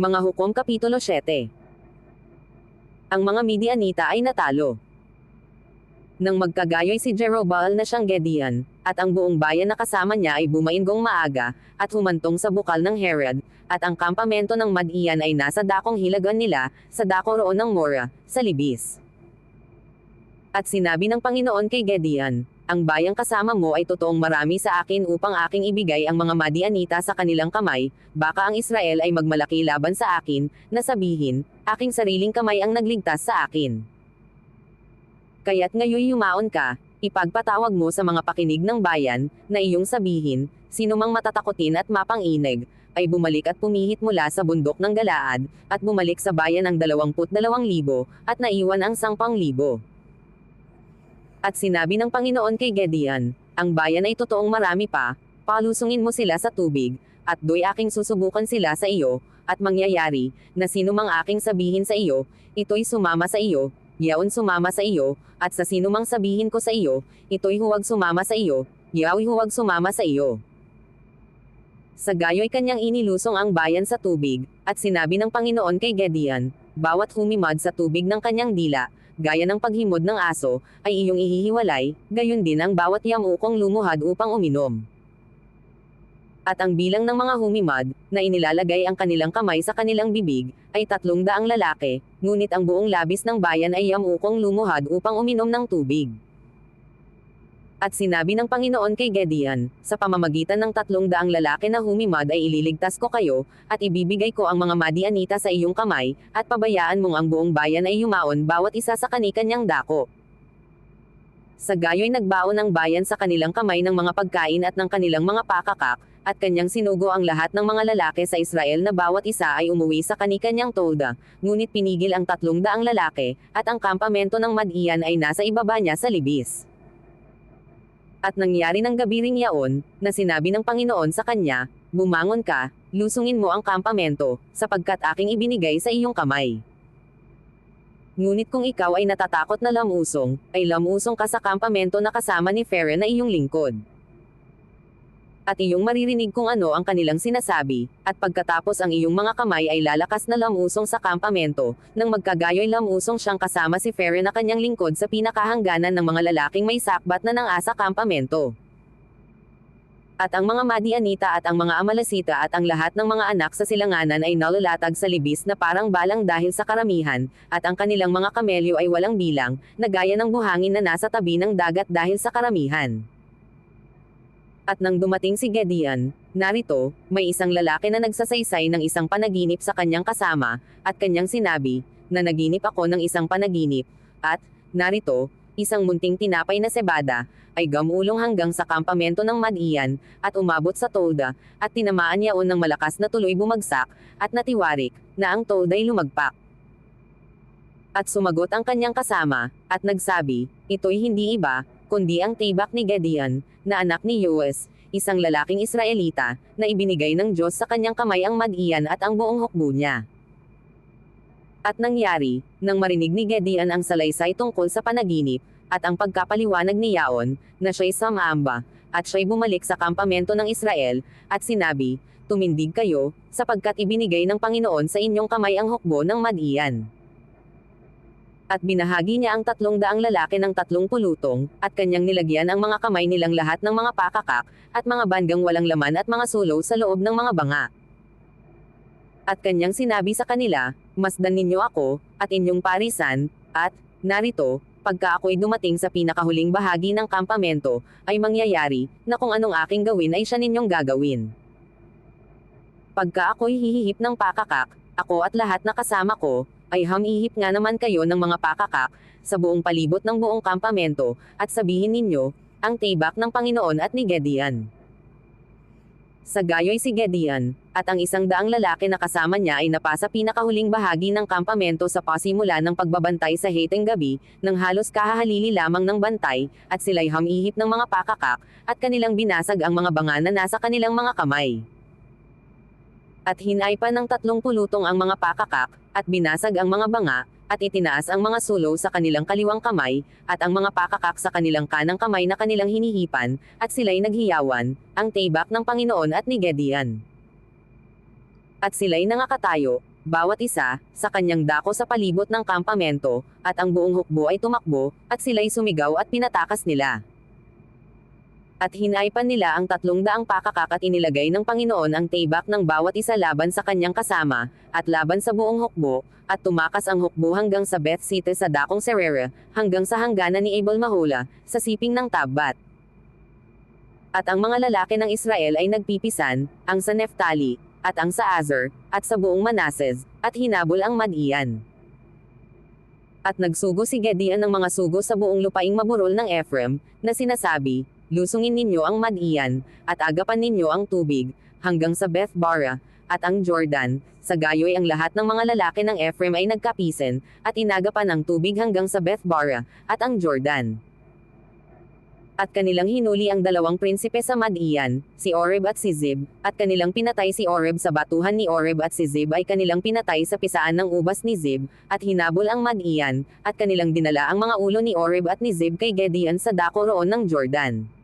Mga Hukom Kapitulo 7. Ang mga Midianita ay natalo. Nang magkagayoy si Jerubbaal na siyang Gideon, at ang buong bayan na kasama niya ay bumainggong maaga, at humantong sa bukal ng Herod, at ang kampamento ng Madian ay nasa dakong hilagan nila, sa dako roon ng Mora, sa Libis. At sinabi ng Panginoon kay Gideon, ang bayang kasama mo ay totoong marami sa akin upang aking ibigay ang mga Madianita sa kanilang kamay, baka ang Israel ay magmalaki laban sa akin, na sabihin, aking sariling kamay ang nagligtas sa akin. Kaya't ngayoy yumaon ka, ipagpatawag mo sa mga pakinig ng bayan, na iyong sabihin, sino mang matatakotin at mapanginig, ay bumalik at pumihit mula sa bundok ng Galaad, at bumalik sa bayan ng 22,000, at naiwan ang 10,000. At sinabi ng Panginoon kay Gideon, ang bayan ay totoong marami pa, palusungin mo sila sa tubig, at do'y aking susubukan sila sa iyo, at mangyayari, na sino mang aking sabihin sa iyo, ito'y sumama sa iyo, yaon sumama sa iyo, at sa sino mang sabihin ko sa iyo, ito'y huwag sumama sa iyo, yao'y huwag sumama sa iyo. Sa gayo'y kanyang inilusong ang bayan sa tubig, at sinabi ng Panginoon kay Gideon, bawat humimad sa tubig ng kanyang dila, gaya ng paghimod ng aso, ay iyong ihihiwalay, gayon din ang bawat yamukong lumuhad upang uminom. At ang bilang ng mga humimad, na inilalagay ang kanilang kamay sa kanilang bibig, ay 300 lalaki, ngunit ang buong labis ng bayan ay yamukong lumuhad upang uminom ng tubig. At sinabi ng Panginoon kay Gideon, sa pamamagitan ng 300 lalaki na humimad ay ililigtas ko kayo, at ibibigay ko ang mga Madianita sa iyong kamay, at pabayaan mong ang buong bayan ay yumaon bawat isa sa kani-kanyang dako. Sa gayo'y nagbaon ang bayan sa kanilang kamay ng mga pagkain at ng kanilang mga pakakak, at kanyang sinugo ang lahat ng mga lalaki sa Israel na bawat isa ay umuwi sa kani-kanyang tolda, ngunit pinigil ang 300 lalaki, at ang kampamento ng Madian ay nasa ibaba niya sa Libis. At nangyari ng gabi ring yaon, na sinabi ng Panginoon sa kanya, bumangon ka, lusungin mo ang kampamento, sapagkat aking ibinigay sa iyong kamay. Ngunit kung ikaw ay natatakot na lamusong, ay lamusong ka sa kampamento na kasama ni Pharaoh na iyong lingkod. At iyong maririnig kung ano ang kanilang sinasabi, at pagkatapos ang iyong mga kamay ay lalakas na lamusong sa kampamento, nang magkagayoy lamusong siyang kasama si Pharaoh na kanyang lingkod sa pinakahangganan ng mga lalaking may sakbat na nang-asa kampamento. At ang mga Madianita at ang mga Amalesita at ang lahat ng mga anak sa silanganan ay nalulatag sa Libis na parang balang dahil sa karamihan, at ang kanilang mga kamelyo ay walang bilang, na gaya ng buhangin na nasa tabi ng dagat dahil sa karamihan. At nang dumating si Gideon, narito, may isang lalaki na nagsasaysay ng isang panaginip sa kanyang kasama, at kanyang sinabi, na naginip ako ng isang panaginip, at, narito, isang munting tinapay na sebada, ay gamulong hanggang sa kampamento ng Madian, at umabot sa tolda, at tinamaan yaon ng malakas na tuloy bumagsak, at natiwarik, na ang tolda'y lumagpak. At sumagot ang kanyang kasama, at nagsabi, ito'y hindi iba, kundi ang tibak ni Gideon, na anak ni Yoas, isang lalaking Israelita, na ibinigay ng Diyos sa kanyang kamay ang Madian at ang buong hukbo niya. At nangyari, nang marinig ni Gideon ang salaysay tungkol sa panaginip, at ang pagkapaliwanag ni Yaon, na siya'y sumamba, at siya'y bumalik sa kampamento ng Israel, at sinabi, tumindig kayo, sapagkat ibinigay ng Panginoon sa inyong kamay ang hukbo ng Madian. At binahagi niya ang 300 lalaki ng 30 pulutong, at kanyang nilagyan ang mga kamay nilang lahat ng mga pakakak, at mga bandgang walang laman at mga sulo sa loob ng mga banga. At kanyang sinabi sa kanila, masdan ninyo ako, at inyong parisan, at, narito, pagka ako'y dumating sa pinakahuling bahagi ng kampamento, ay mangyayari, na kung anong aking gawin ay siya ninyong gagawin. Pagka ako'y hihihip ng pakakak, ako at lahat na kasama ko, ay hamihip nga naman kayo ng mga pakakak, sa buong palibot ng buong kampamento, at sabihin ninyo, ang tibak ng Panginoon at ni Gideon. Sa gayo'y si Gideon, at ang 100 lalaki na kasama niya ay napasa pinakahuling bahagi ng kampamento sa pasimula ng pagbabantay sa heteng gabi, nang halos kahahalili lamang ng bantay, at sila'y hamihip ng mga pakakak, at kanilang binasag ang mga banga na nasa kanilang mga kamay. At hinaypa ng 30 pulutong ang mga pakakak, at binasag ang mga banga, at itinaas ang mga sulo sa kanilang kaliwang kamay, at ang mga pakakak sa kanilang kanang kamay na kanilang hinihipan, at sila'y naghiyawan, ang tibak ng Panginoon at ni Gideon. At sila'y nangakatayo, bawat isa, sa kanyang dako sa palibot ng kampamento, at ang buong hukbo ay tumakbo, at sila'y sumigaw at pinatakas nila. At hinaypan nila ang 300 pakakak at inilagay ng Panginoon ang tibak ng bawat isa laban sa kanyang kasama, at laban sa buong hukbo, at tumakas ang hukbo hanggang sa Beth-Site sa dakong Serera, hanggang sa hangganan ni Abel Mahola, sa siping ng Tabbat. At ang mga lalaki ng Israel ay nagpipisan, ang sa Neftali, at ang sa Azer, at sa buong Manases, at hinabol ang Madian. At nagsugo si Gideon ng mga sugo sa buong lupaing maburol ng Ephraim, na sinasabi, lusungin ninyo ang Madian, at agapan ninyo ang tubig, hanggang sa Beth-bara, at ang Jordan, sa gayoy ang lahat ng mga lalaki ng Ephraim ay nagkapisen, at inagapan ang tubig hanggang sa Beth-bara, at ang Jordan. At kanilang hinuli ang 2 prinsipe sa Madian, si Oreb at si Zib, at kanilang pinatay si Oreb sa batuhan ni Oreb at si Zib ay kanilang pinatay sa pisaan ng ubas ni Zib, at hinabol ang Madian, at kanilang dinala ang mga ulo ni Oreb at ni Zib kay Gideon sa dako roon ng Jordan.